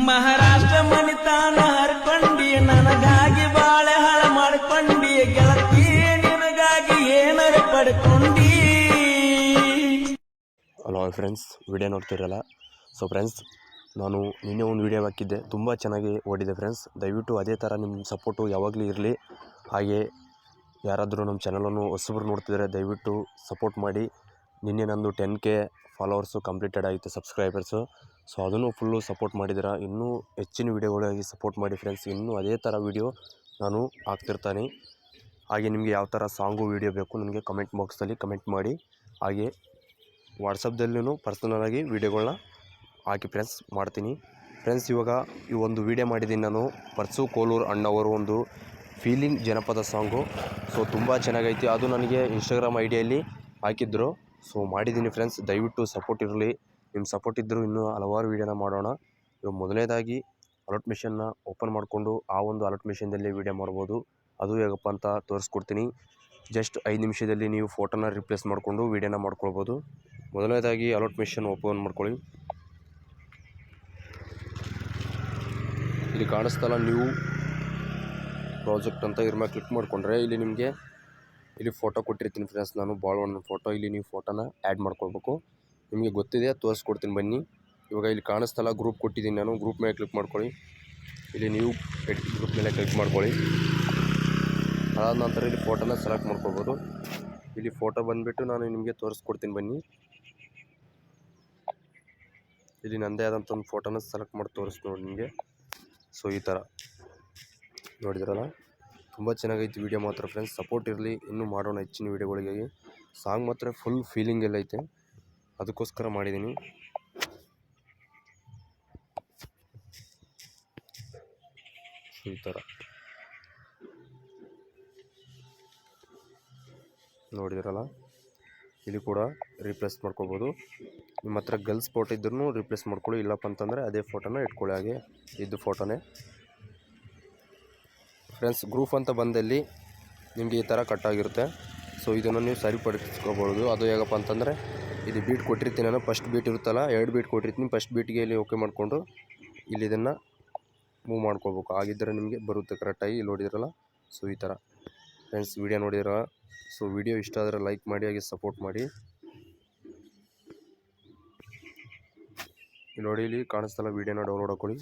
ಮಹಾರಾಷ್ಟ್ರ ಮನಿತಾನ ಹರ್ಕೊಂಡಿ ನನಗಾಗಿ ಬಾಳೆ ಹಾಳ ಮಾಡ್ಕೊಂಡಿ ಗೆಳತಿ ನಿನಗಾಗಿ ಏನರ ಪಡ್ಕೊಂಡಿ. ಹಲೋ ಫ್ರೆಂಡ್ಸ್, ವಿಡಿಯೋ ನೋಡ್ತಿರಲ್ಲ. ಸೊ ಫ್ರೆಂಡ್ಸ್, ನಾನು ನಿನ್ನೆ ಒಂದು ವಿಡಿಯೋ ಹಾಕಿದ್ದೆ, ತುಂಬ ಚೆನ್ನಾಗಿ ಓಡಿದೆ ಫ್ರೆಂಡ್ಸ್. ದಯವಿಟ್ಟು ಅದೇ ಥರ ನಿಮ್ಮ ಸಪೋರ್ಟು ಯಾವಾಗಲೂ ಇರಲಿ. ಹಾಗೆ ಯಾರಾದರೂ ನಮ್ಮ ಚಾನಲನ್ನು ಹೊಸಬ್ರು ನೋಡ್ತಿದ್ದಾರೆ ದಯವಿಟ್ಟು ಸಪೋರ್ಟ್ ಮಾಡಿ. ನಿನ್ನೆ ನಂದು 10K ಫಾಲೋವರ್ಸು ಕಂಪ್ಲೀಟೆಡ್ ಆಯಿತು, ಸಬ್ಸ್ಕ್ರೈಬರ್ಸು. ಸೊ ಅದನ್ನು ಫುಲ್ಲು ಸಪೋರ್ಟ್ ಮಾಡಿದ್ದೀರಾ. ಇನ್ನೂ ಹೆಚ್ಚಿನ ವೀಡಿಯೋಗಳಾಗಿ ಸಪೋರ್ಟ್ ಮಾಡಿ ಫ್ರೆಂಡ್ಸ್. ಇನ್ನೂ ಅದೇ ಥರ ವೀಡಿಯೋ ನಾನು ಹಾಕ್ತಿರ್ತಾನೆ. ಹಾಗೆ ನಿಮಗೆ ಯಾವ ಥರ ಸಾಂಗು ವೀಡಿಯೋ ಬೇಕು ನನಗೆ ಕಮೆಂಟ್ ಬಾಕ್ಸಲ್ಲಿ ಕಮೆಂಟ್ ಮಾಡಿ. ಹಾಗೆ ವಾಟ್ಸಪ್ದಲ್ಲೂ ಪರ್ಸನಲಾಗಿ ವೀಡಿಯೋಗಳನ್ನ ಹಾಕಿ ಫ್ರೆಂಡ್ಸ್ ಮಾಡ್ತೀನಿ. ಫ್ರೆಂಡ್ಸ್, ಇವಾಗ ಈ ಒಂದು ವೀಡಿಯೋ ಮಾಡಿದ್ದೀನಿ ನಾನು. ಪರ್ಸು ಕೋಲೂರು ಅಣ್ಣವರು ಒಂದು ಫೀಲಿಂಗ್ ಜನಪದ ಸಾಂಗು. ಸೊ ತುಂಬ ಚೆನ್ನಾಗೈತಿ. ಅದು ನನಗೆ ಇನ್ಸ್ಟಾಗ್ರಾಮ್ ಐಡಿಯಲ್ಲಿ ಹಾಕಿದ್ರು. ಸೊ ಮಾಡಿದ್ದೀನಿ ಫ್ರೆಂಡ್ಸ್. ದಯವಿಟ್ಟು ಸಪೋರ್ಟ್ ಇರಲಿ. ನಿಮ್ಮ ಸಪೋರ್ಟ್ ಇದ್ದರೂ ಇನ್ನೂ ಹಲವಾರು ವೀಡಿಯೋನ ಮಾಡೋಣ. ಇವಾಗ ಮೊದಲನೇದಾಗಿ ಅಲರ್ಟ್ ಮಿಷನ್ನ ಓಪನ್ ಮಾಡಿಕೊಂಡು ಆ ಒಂದು ಅಲರ್ಟ್ ಮಿಷನ್ದಲ್ಲಿ ವೀಡಿಯೋ ಮಾಡ್ಬೋದು. ಅದು ಹೇಗಪ್ಪ ಅಂತ ತೋರಿಸ್ಕೊಡ್ತೀನಿ. ಜಸ್ಟ್ 5 ನಿಮಿಷದಲ್ಲಿ ನೀವು ಫೋಟೋನ ರಿಪ್ಲೇಸ್ ಮಾಡಿಕೊಂಡು ವೀಡಿಯೋನ ಮಾಡ್ಕೊಳ್ಬೋದು. ಮೊದಲನೇದಾಗಿ ಅಲರ್ಟ್ ಮಿಷನ್ ಓಪನ್ ಮಾಡ್ಕೊಳ್ಳಿ. ಇಲ್ಲಿ ಕಾಣಿಸ್ತಲ್ಲ ನ್ಯೂ ಪ್ರಾಜೆಕ್ಟ್ ಅಂತ, ಇದ್ರ ಮೇಲೆ ಕ್ಲಿಕ್ ಮಾಡಿಕೊಂಡ್ರೆ ಇಲ್ಲಿ ನಿಮಗೆ ಇಲ್ಲಿ ಫೋಟೋ ಕೊಟ್ಟಿರ್ತೀನಿ ಫ್ರೆಂಡ್ಸ್. ನಾನು ಭಾಳ ಒಂದು ಫೋಟೋ, ಇಲ್ಲಿ ನೀವು ಫೋಟೋನ ಆ್ಯಡ್ ಮಾಡ್ಕೊಳ್ಬೇಕು. ನಿಮಗೆ ಗೊತ್ತಿದೆ, ತೋರಿಸ್ಕೊಡ್ತೀನಿ ಬನ್ನಿ. ಇವಾಗ ಇಲ್ಲಿ ಕಾಣಿಸ್ತಲ್ಲ ಗ್ರೂಪ್ ಕೊಟ್ಟಿದ್ದೀನಿ ನಾನು. ಗ್ರೂಪ್ ಮೇಲೆ ಕ್ಲಿಕ್ ಮಾಡ್ಕೊಳ್ಳಿ. ಇಲ್ಲಿ ನೀವು ಎಡಿಟ್ ಗ್ರೂಪ್ ಮೇಲೆ ಕ್ಲಿಕ್ ಮಾಡ್ಕೊಳ್ಳಿ. ಅದಾದ ನಂತರ ಇಲ್ಲಿ ಫೋಟೋನ ಸೆಲೆಕ್ಟ್ ಮಾಡ್ಕೊಳ್ಬೋದು. ಇಲ್ಲಿ ಫೋಟೋ ಬಂದುಬಿಟ್ಟು ನಾನು ನಿಮಗೆ ತೋರಿಸ್ಕೊಡ್ತೀನಿ ಬನ್ನಿ. ಇಲ್ಲಿ ನನ್ನದೇ ಆದಂಥ ಒಂದು ಫೋಟೋನ ಸೆಲೆಕ್ಟ್ ಮಾಡಿ ತೋರಿಸ್ತೀನಿ ನಿಮಗೆ. ಸೊ ಈ ಥರ ನೋಡಿದ್ರಲ್ಲ, ತುಂಬ ಚೆನ್ನಾಗೈತಿ ವೀಡಿಯೋ ಮಾತ್ರ ಫ್ರೆಂಡ್ಸ್. ಸಪೋರ್ಟ್ ಇರಲಿ, ಇನ್ನೂ ಮಾಡೋಣ ಹೆಚ್ಚಿನ ವೀಡಿಯೋಗಳಿಗಾಗಿ. ಸಾಂಗ್ ಮಾತ್ರ ಫುಲ್ ಫೀಲಿಂಗ್ ಎಲ್ಲ ಐತೆ, ಅದಕ್ಕೋಸ್ಕರ ಮಾಡಿದ್ದೀನಿ. ಈ ಥರ ನೋಡಿದ್ರಲ್ಲ, ಇಲ್ಲಿ ಕೂಡ ರೀಪ್ಲೇಸ್ ಮಾಡ್ಕೊಬೋದು. ನಿಮ್ಮ ಹತ್ರ ಗರ್ಲ್ಸ್ ಫೋಟೋ ಇದ್ರೂ ರೀಪ್ಲೇಸ್ ಮಾಡ್ಕೊಳ್ಳಿ. ಇಲ್ಲಪ್ಪ ಅಂತಂದರೆ ಅದೇ ಫೋಟೋನ ಇಟ್ಕೊಳ್ಳಿ, ಹಾಗೆ ಇದ್ದು ಫೋಟೋನೇ ಫ್ರೆಂಡ್ಸ್. ಗ್ರೂಪ್ ಅಂತ ಬಂದಲ್ಲಿ ನಿಮಗೆ ಈ ಥರ ಕಟ್ಟಾಗಿರುತ್ತೆ. ಸೊ ಇದನ್ನು ನೀವು ಸರಿಪಡಿಸ್ಕೋಬೋದು. ಅದು ಹೇಗಪ್ಪ ಅಂತಂದರೆ, ಇಲ್ಲಿ ಬೀಟ್ ಕೊಟ್ಟಿರ್ತೀನಿ ನಾನು. ಫಸ್ಟ್ ಬೀಟ್ ಇರುತ್ತಲ್ಲ, 2 ಬೀಟ್ ಕೊಟ್ಟಿರ್ತೀನಿ. ಫಸ್ಟ್ ಬೀಟ್ಗೆ ಇಲ್ಲಿ ಓಕೆ ಮಾಡಿಕೊಂಡು ಇಲ್ಲಿ ಇದನ್ನು ಮೂವ್ ಮಾಡ್ಕೋಬೇಕು. ಆಗಿದ್ದರೆ ನಿಮಗೆ ಬರುತ್ತೆ ಕರೆಕ್ಟಾಗಿ. ಇಲ್ಲಿ ನೋಡಿದ್ರಲ್ಲ, ಸೊ ಈ ಥರ ಫ್ರೆಂಡ್ಸ್ ವೀಡಿಯೋ ನೋಡಿದ್ರ. ಸೊ ವಿಡಿಯೋ ಇಷ್ಟ ಆದರೆ ಲೈಕ್ ಮಾಡಿ, ಹಾಗೆ ಸಪೋರ್ಟ್ ಮಾಡಿ. ಇಲ್ಲಿ ನೋಡಿ, ಇಲ್ಲಿ ಕಾಣಿಸ್ತಲ್ಲ, ವೀಡಿಯೋನ ಡೌನ್ಲೋಡ್ ಹಾಕೊಳ್ಳಿ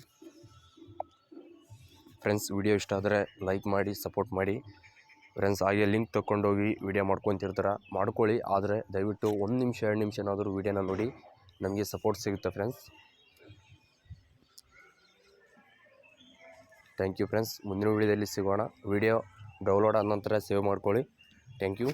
ಫ್ರೆಂಡ್ಸ್. ವಿಡಿಯೋ ಇಷ್ಟ ಆದರೆ ಲೈಕ್ ಮಾಡಿ, ಸಪೋರ್ಟ್ ಮಾಡಿ ಫ್ರೆಂಡ್ಸ್. ಹಾಗೆ ಲಿಂಕ್ ತೊಗೊಂಡೋಗಿ ವೀಡಿಯೋ ಮಾಡ್ಕೊತಿರ್ತಾರೆ, ಮಾಡ್ಕೊಳ್ಳಿ. ಆದರೆ ದಯವಿಟ್ಟು 1 ನಿಮಿಷ 2 ನಿಮಿಷನಾದರೂ ವೀಡಿಯೋನ ನೋಡಿ, ನಮಗೆ ಸಪೋರ್ಟ್ ಸಿಗುತ್ತೆ ಫ್ರೆಂಡ್ಸ್. Thank you friends. ಮುಂದಿನ ವೀಡಿಯೋದಲ್ಲಿ ಸಿಗೋಣ. ವಿಡಿಯೋ ಡೌನ್ಲೋಡ್ ಆದ ನಂತರ ಸೇವ್ ಮಾಡ್ಕೊಳ್ಳಿ. Thank you.